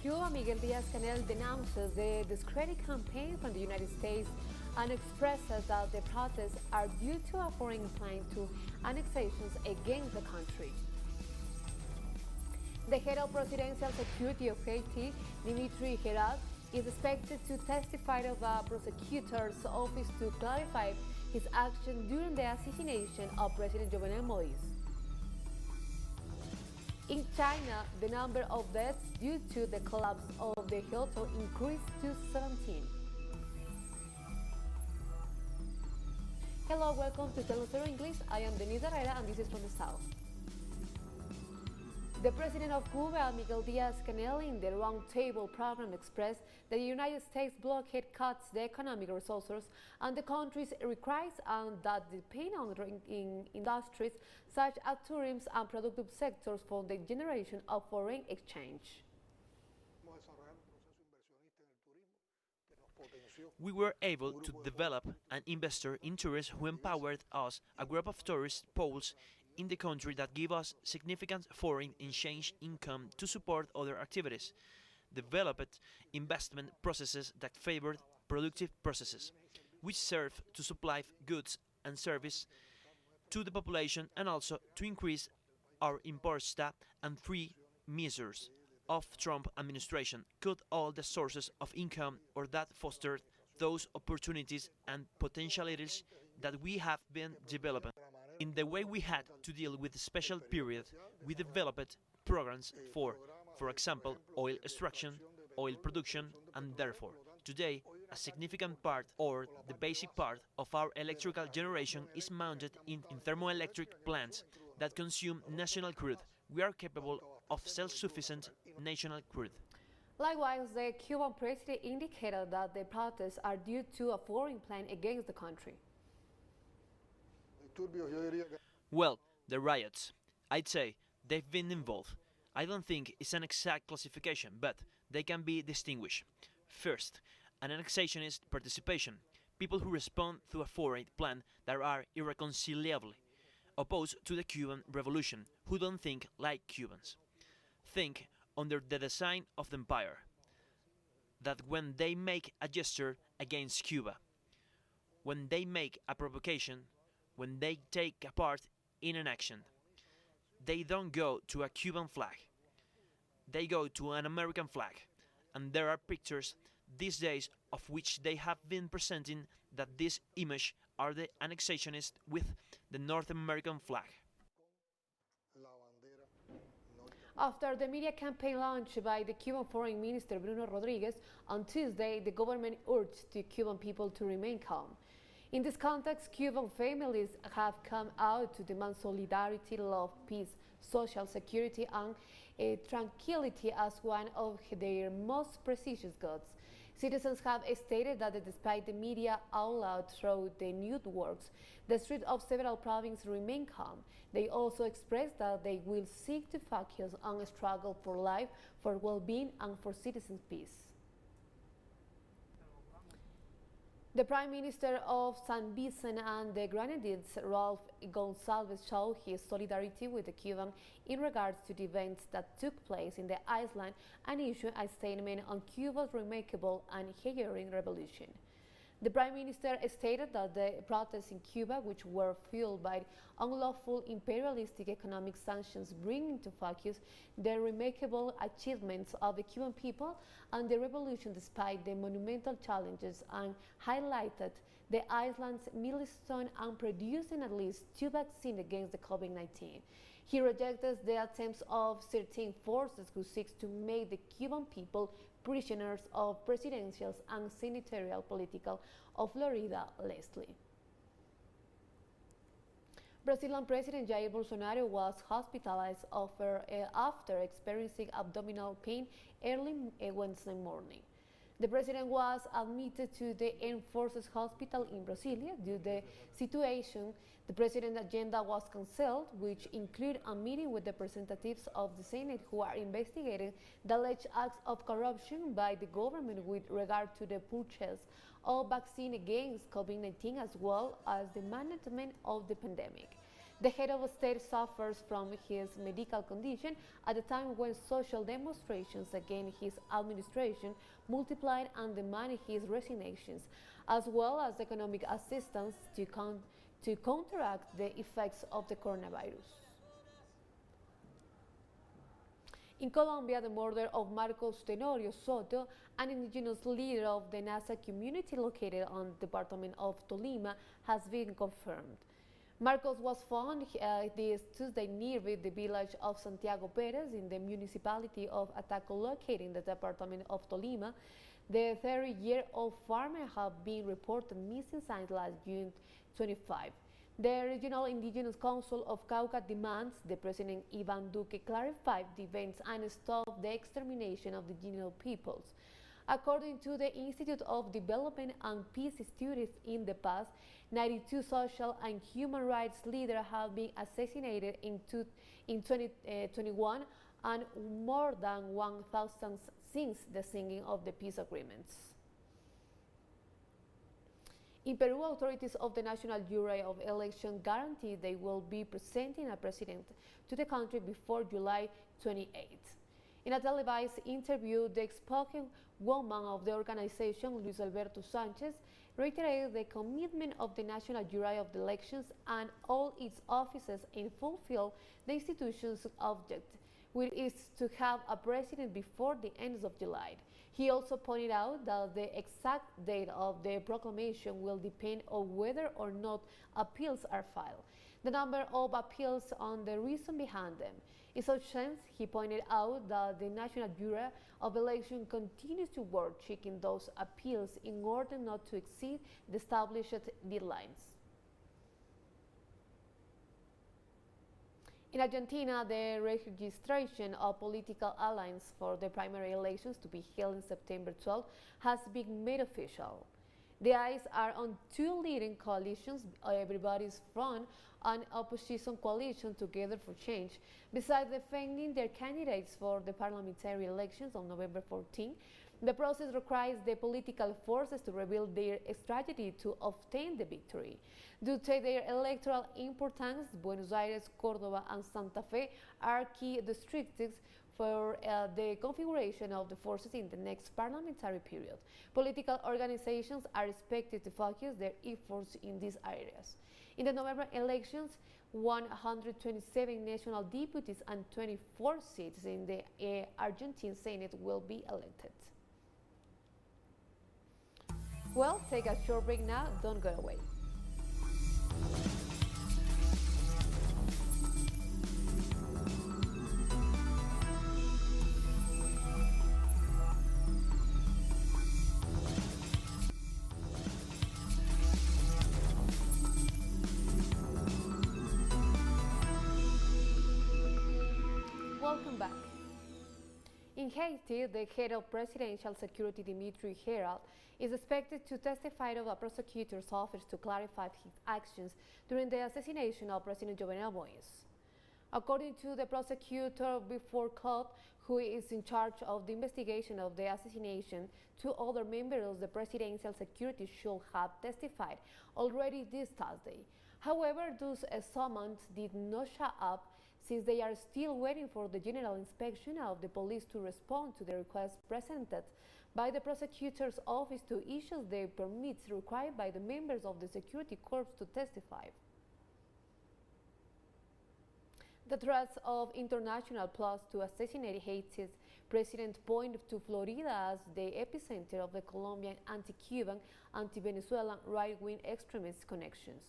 Cuba, Miguel DIAZ-CANEL denounces the discredit campaign from the United States and expresses that the protests are due to a foreign plan to annexations against the country. The head of Presidential Security of Haiti, DIMITRI, HERARD, is expected to testify to the prosecutor's office to clarify his action during the assassination of President Jovenel Moïse. In China, the number of deaths due to the collapse of the hotel increased to 17. Hello, welcome to TeleSUR English. I am Denise Herrera and this is from the South. The President of Cuba, Miguel DIAZ-CANEL, in the Roundtable program expressed that the United States blockade cuts the economic resources and the country's requires and that depend on in industries such as tourism and productive sectors for the generation of foreign exchange. We were able to develop an investor in tourism who empowered us, a group of tourist POUCE in the country that give us significant foreign exchange income to support other activities, developed investment processes that favored productive processes, which serve to supply goods and service to the population and also to increase our import staff and free measures of Trump administration cut all the sources of income or that fostered those opportunities and potentialities that we have been developing. In the way we had to deal with the special period, we developed programs for example, oil extraction, oil production, and therefore, today, a significant part or the basic part of our electrical generation is mounted in thermoelectric plants that consume national crude. We are capable of self-sufficient national crude. Likewise, the Cuban president indicated that the protests are due to a foreign plan against the country. Well, the riots, I'd say they've been involved. I don't think it's an exact classification, but they can be distinguished. First, an annexationist participation, people who respond to a foreign plan that are irreconcilably opposed to the Cuban Revolution, who don't think like Cubans. Think under the design of the empire, that when they make a gesture against Cuba, when they make a provocation, when they take a part in an action, they don't go to a Cuban flag, they go to an American flag, and there are pictures these days of which they have been presenting that this image are the annexationists with the North American flag. After the media campaign launched by the Cuban Foreign Minister Bruno Rodriguez on Tuesday, the government urged the Cuban people to remain calm. In this context, Cuban families have come out to demand solidarity, love, peace, social security, and tranquility as one of their most precious goods. Citizens have stated that despite the media outloud through the networks, the streets of several provinces remain calm. They also expressed that they will seek to focus on a struggle for life, for well-being, and for citizens' peace. The Prime Minister of St. Vincent and the Grenadines, Ralph Gonsalves, showed his solidarity with the Cuban in regards to the events that took place in the island and issued a statement on Cuba's remarkable and heroic revolution. The Prime Minister stated that the protests in Cuba, which were fueled by unlawful imperialistic economic sanctions, bring into focus the remarkable achievements of the Cuban people and the revolution despite the monumental challenges, and highlighted the island's milestone and producing at least 2 vaccines against the COVID-19. He rejected the attempts of certain forces who seek to make the Cuban people prisoners of presidential and senatorial political of Florida Leslie. Brazilian President Jair Bolsonaro was hospitalized after experiencing abdominal pain early Wednesday morning. The president was admitted to the Armed Forces Hospital in Brasilia due to the situation. The president's agenda was cancelled, which included a meeting with representatives of the Senate who are investigating the alleged acts of corruption by the government with regard to the purchase of vaccine against COVID-19 as well as the management of the pandemic. The head of state suffers from his medical condition at a time when social demonstrations against his administration multiplied and demanded his resignations, as well as economic assistance to counteract the effects of the coronavirus. In Colombia, the murder of Marcos Tenorio Soto, an indigenous leader of the NASA community located on the department of Tolima, has been confirmed. Marcos was found this Tuesday near the village of Santiago Perez in the municipality of Ataco, located in the department of Tolima. The 30-year-old farmer had been reported missing since last June 25. The Regional Indigenous Council of Cauca demands the President Iván Duque clarify the events and stop the extermination of the indigenous peoples. According to the Institute of Development and Peace Studies, in the past, 92 social and human rights leaders have been assassinated in 2021 and more than 1,000 since the signing of the peace agreements. In Peru, authorities of the National Bureau of Election guarantee they will be presenting a president to the country before July 28. In a televised interview, the spokeswoman of the organization, Luis Alberto Sanchez, reiterated the commitment of the National Bureau of Elections and all its offices in fulfill the institution's objective, which is to have a president before the end of July. He also pointed out that the exact date of the proclamation will depend on whether or not appeals are filed, the number of appeals, and the reason behind them. In such sense, he pointed out that the National Bureau of Election continues to work checking those appeals in order not to exceed the established deadlines. In Argentina, the registration of political alliance for the primary elections to be held in September 12 has been made official. The eyes are on two leading coalitions, Everybody's Front and Opposition Coalition Together for Change, besides defending their candidates for the parliamentary elections on November 14. The process requires the political forces to reveal their strategy to obtain the victory. Due to their electoral importance, Buenos Aires, Córdoba, and Santa Fe are key districts for the configuration of the forces in the next parliamentary period. Political organizations are expected to focus their efforts in these areas. In the November elections, 127 national deputies and 24 seats in the Argentine Senate will be elected. Well, take a short break now, don't go away. Welcome back. In Haiti, the head of presidential security, DIMITRI, HERARD, is expected to testify to a prosecutor's office to clarify his actions during the assassination of President Jovenel Moïse. According to the prosecutor before court, who is in charge of the investigation of the assassination, two other members of the presidential security should have testified already this Thursday. However, those summoned did not show up, since they are still waiting for the general inspection of the police to respond to the request presented by the prosecutor's office to issue the permits required by the members of the security corps to testify. The threats of international plots to assassinate Haiti's president point to Florida as the epicenter of the Colombian anti-Cuban, anti-Venezuelan right-wing extremist connections.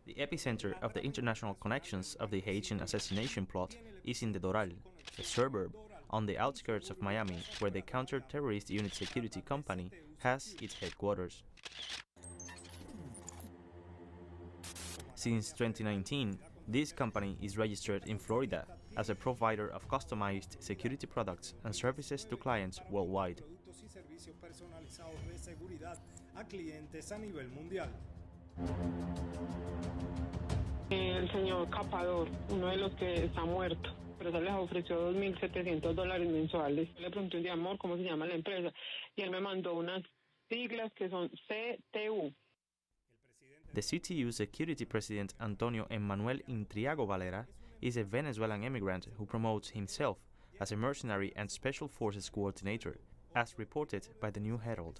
The epicenter of the international connections of the Haitian assassination plot is in the Doral, a suburb on the outskirts of Miami, where the counter-terrorist unit security company has its headquarters. Since 2019, this company is registered in Florida as a provider of customized security products and services to clients worldwide. El señor Capador, uno de los que está muerto, pero se les ofreció $2,700 mensuales. Le pregunté un día, amor, ¿cómo se llama la empresa? Y él me mandó unas siglas que son CTU. The CTU security president Antonio Emmanuel Intriago Valera is a Venezuelan immigrant who promotes himself as a mercenary and special forces coordinator, as reported by the New Herald.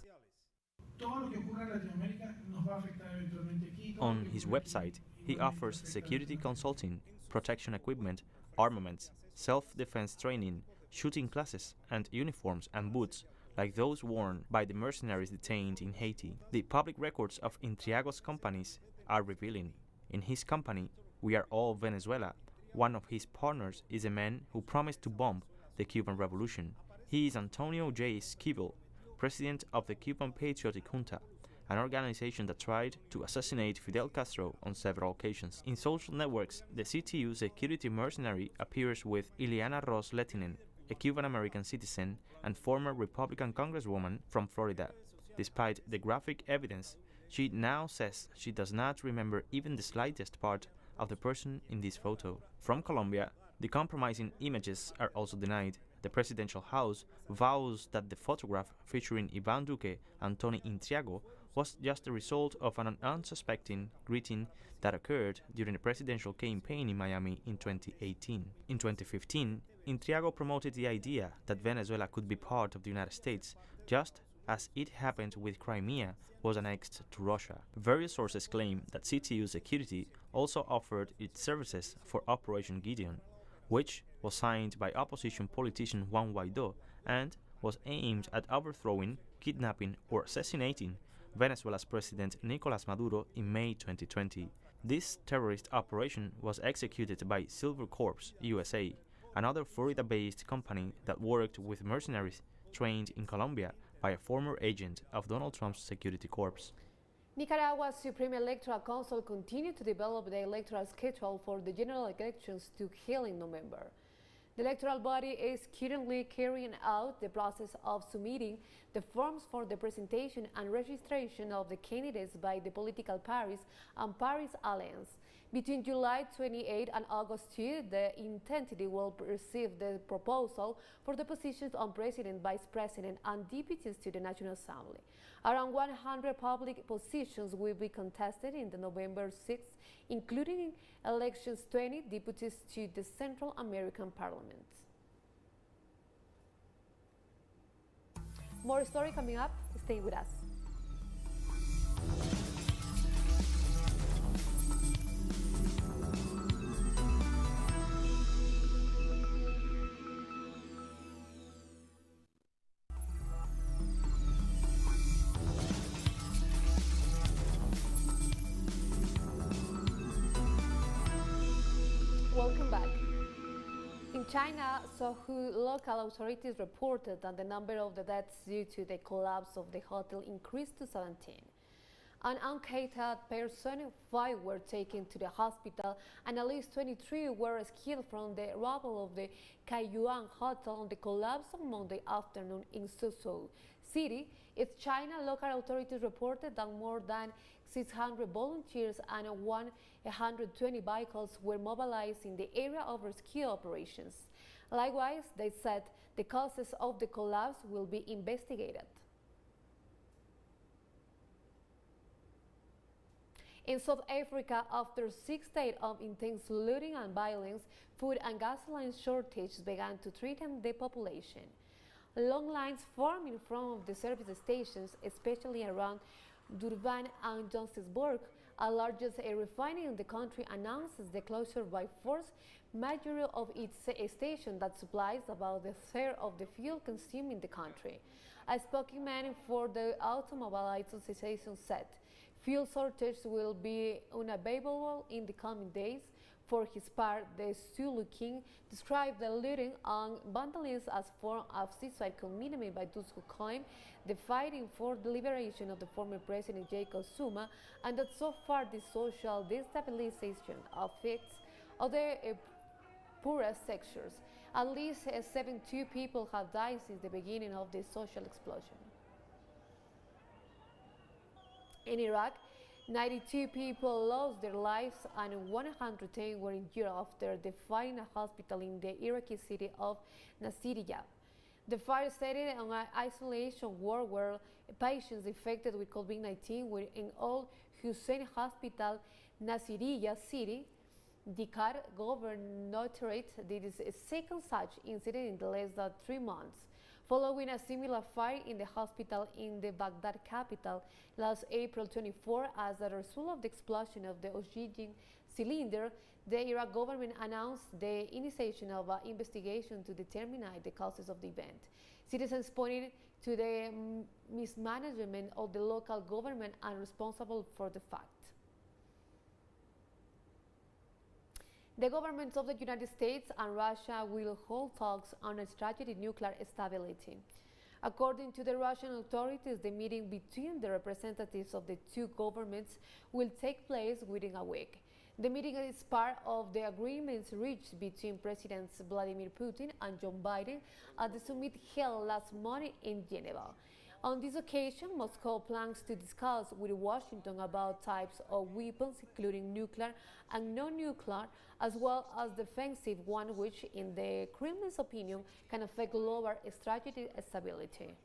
On his website, he offers security consulting, protection equipment, armaments, self-defense training, shooting classes, and uniforms and boots like those worn by the mercenaries detained in Haiti. The public records of Intriago's companies are revealing. In his company, We Are All Venezuela, one of his partners is a man who promised to bomb the Cuban Revolution. He is Antonio J. Esquivel, president of the Cuban Patriotic Junta, an organization that tried to assassinate Fidel Castro on several occasions. In social networks, the CTU security mercenary appears with Ileana Ross Lehtinen, a Cuban-American citizen and former Republican congresswoman from Florida. Despite the graphic evidence, she now says she does not remember even the slightest part of the person in this photo. From Colombia, the compromising images are also denied. The presidential house vows that the photograph featuring Iván Duque and Tony Intriago was just the result of an unsuspecting greeting that occurred during the presidential campaign in Miami in 2018. In 2015, Intriago promoted the idea that Venezuela could be part of the United States, just as it happened with Crimea was annexed to Russia. Various sources claim that CTU Security also offered its services for Operation Gideon, which was signed by opposition politician Juan Guaidó and was aimed at overthrowing, kidnapping, or assassinating Venezuela's President Nicolás Maduro in May 2020. This terrorist operation was executed by Silver Corps USA, another Florida-based company that worked with mercenaries trained in Colombia by a former agent of Donald Trump's security corps. Nicaragua's Supreme Electoral Council continued to develop the electoral schedule for the general elections to held in November. The electoral body is currently carrying out the process of submitting the forms for the presentation and registration of the candidates by the political parties and Paris Alliance. Between July 28 and August 2, the entity will receive the proposal for the positions on President, Vice President, and deputies to the National Assembly. Around 100 public positions will be contested in the November 6th, including elections 20 deputies to the Central American Parliament. More story coming up. Stay with us. Welcome back. In China, Sohu local authorities reported that the number of the deaths due to the collapse of the hotel increased to 17. An uncountable person, 5 were taken to the hospital and at least 23 were rescued from the rubble of the Kaiyuan hotel on the collapse on Monday afternoon in Suzhou City. East China local authorities reported that more than 600 volunteers and 120 vehicles were mobilized in the area of rescue operations. Likewise, they said the causes of the collapse will be investigated. In South Africa, after 6 days of intense looting and violence, food and gasoline shortages began to threaten the population. Long lines formed in front of the service stations, especially around Durban and Johannesburg, a largest refinery in the country, announces the closure by force majority of its station that supplies about a third of the fuel consumed in the country. A spokesman for the Automobile Association said fuel shortage will be unavailable in the coming days. For his part, the Zulu King described the looting and vandalism as form of suicide committed by those who claim the fighting for the liberation of the former President Jacob Zuma, and that so far the social destabilization affects other poorest sectors. At least 72 people have died since the beginning of the social explosion. In Iraq, 92 people lost their lives and 110 were injured after the fire in a hospital in the Iraqi city of Nasiriyah. The fire started on an isolation ward where patients infected with COVID-19 were in Al Hussein Hospital, Nasiriyah City, Dakar Governorate. This is a second such incident in less than 3 months, following a similar fire in the hospital in the Baghdad capital last April 24 as a result of the explosion of the oxygen cylinder. The Iraq government announced the initiation of an investigation to determine the causes of the event. Citizens pointed to the mismanagement of the local government and responsible for the fact. The governments of the United States and Russia will hold talks on a strategic nuclear stability. According to the Russian authorities, the meeting between the representatives of the two governments will take place within a week. The meeting is part of the agreements reached between Presidents Vladimir Putin and Joe Biden at the summit held last month in Geneva. On this occasion, Moscow plans to discuss with Washington about types of weapons, including nuclear and non-nuclear, as well as defensive ones, which, in the Kremlin's opinion, can affect global strategic stability.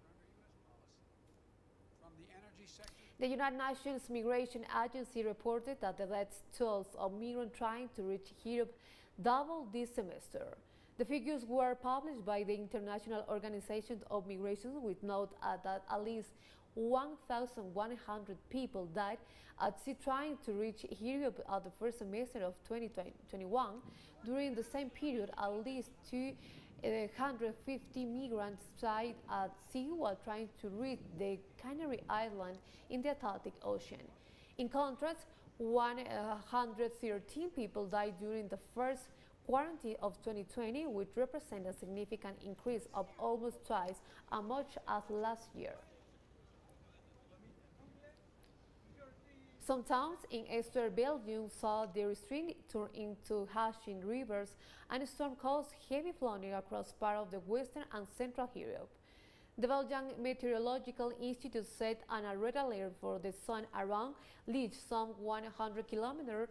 The United Nations Migration Agency reported that the death tolls of migrants trying to reach Europe doubled this semester. The figures were published by the International Organization of Migration, with note that at least 1,100 people died at sea trying to reach Europe at the first semester of 2021. During the same period, at least 250 migrants died at sea while trying to reach the Canary Islands in the Atlantic Ocean. In contrast, 113 people died during the first quarantine of 2020, which represents a significant increase of almost twice as much as last year. Some towns in eastern Belgium saw the stream turn into hashing rivers, and a storm caused heavy flooding across part of the western and central Europe. The Belgian Meteorological Institute set an red alert for the sun around Liege, some 100 kilometers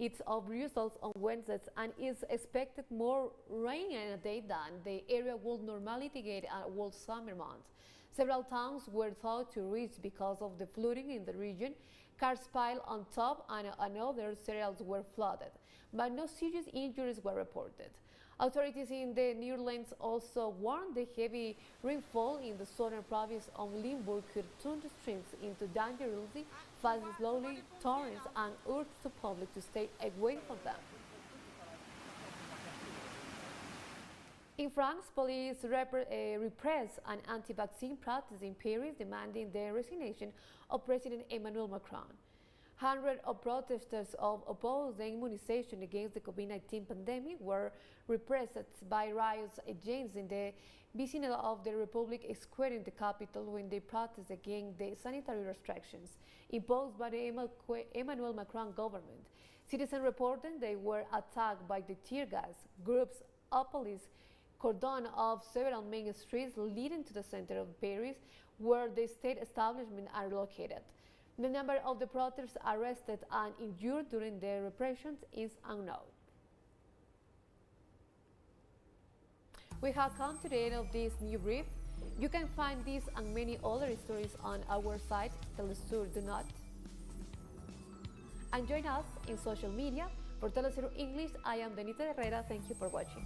east of Brussels on Wednesday, and is expected more rain in a day than the area would normally get at whole summer months. Several towns were thought to reach because of the flooding in the region. Cars piled on top and other cereals were flooded, but no serious injuries were reported. Authorities in the Netherlands also warned the heavy rainfall in the southern province of Limburg could turn the streams into dangerously fast, slowly torrents, and urged the public to stay away from them. In France, police repressed an anti-vaccine protest in Paris, demanding the resignation of President Emmanuel Macron. Hundreds of protesters opposed the immunization against the COVID-19 pandemic were repressed by riot agents in the vicinity of the Republic Square in the capital when they protested against the sanitary restrictions imposed by the Emmanuel Macron government. Citizens reported they were attacked by the tear gas. Groups of police cordoned off several main streets leading to the center of Paris, where the state establishments are located. The number of the protesters arrested and injured during the repressions is unknown. We have come to the end of this new brief. You can find this and many other stories on our site, TeleSUR.net. And join us in social media. For TeleSUR English, I am Benita Herrera. Thank you for watching.